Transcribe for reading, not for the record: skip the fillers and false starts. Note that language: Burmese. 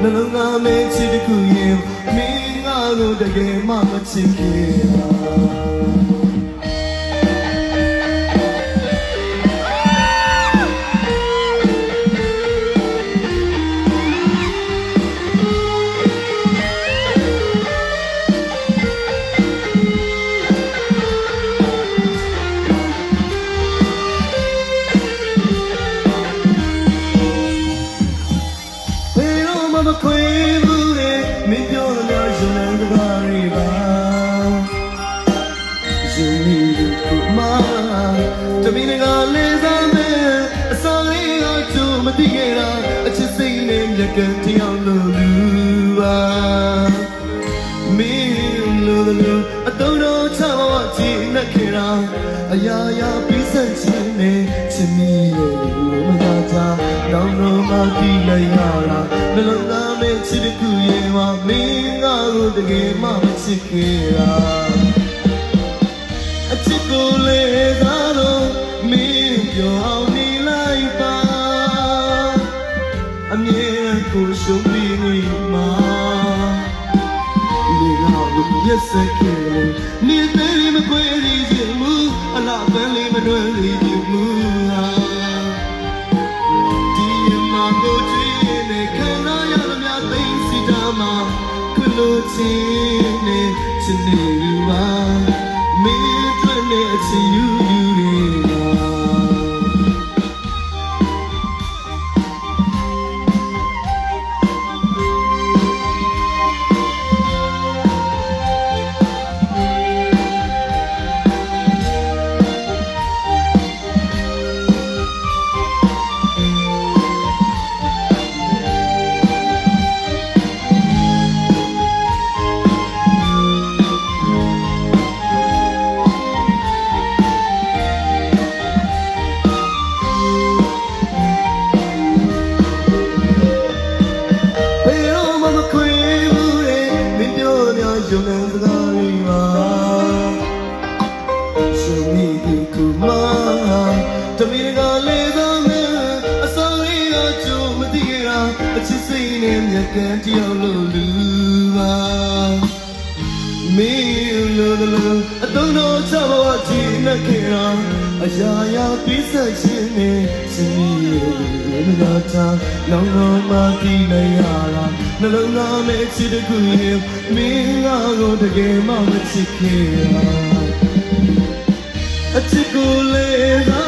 နှလုံးသားမဲချစ်တစ်ခုရင်မင်းငါကိုတကယ်မှမချစ်ခဲ့တာမခွေဘူးလေမင်းပြောလို့ရှင်လန်းစကားတွေပါရှင်မိတို့မတမီးကလေးစားမယ်အစာလေးကကျိုးမသိခဲ့တာအချစ်စိတ်နဲ့မြက်ကတယောက်လို့လူပါမင်းလို့အတော်တော်ချပါကြည့်နေခဲ့တာအရာရာပြီးဆက်ခြင်းနဲ့ချစ်မိရဲ့လူမသာချတောင်းတော့မှကြည့်လိုက်ရတာနှလုံးသားမဲ့ချစ်တစ်ခုရဲ့မှာမင်းငါကိုတကယ်မှမချစ်ခဲ့တာအချစ်ကိုလေးသားလို့မင်းပြောအောင်နေလိုက်ပါအမြဲကိုရှုံးပြီးနေမှာလေငါကိုရက်စက်ခဲ့လို့နေသေးမခွဲရည်ချင်မှုအလားပန်းလေးမတွဲရည်ချင်မှုဒီမှာကိုကြည့်နေခံရရများသိစီတာမှာခွလို့ချင်းနေချင်နေပါမင်းတွေ့နေအချင်ယူတွေကရှင်လန်းစကားတွေပါရှင်မိဒီကူမတမီးကလေးသားနဲ့အစာလေးကကျိုးမသိခဲ့တာအချစ်စိတ်နဲ့မြက်ကတယောက်လို့လူပါမင်းလို့အတုံးတော်ချပါကြည့်နေခဲ့တာအရာရာပြီးဆက်ခြင်းနဲ့ရှင်မိရဲ့မနာတာလောင်းလုံးမကြည့်နေရတာနှလုံးသားမဲ့ချစ်တစ်ခုရင်မင်းငါကိုတကယ်မှမချစ်ခဲ့တာအချစ်ကိုလေး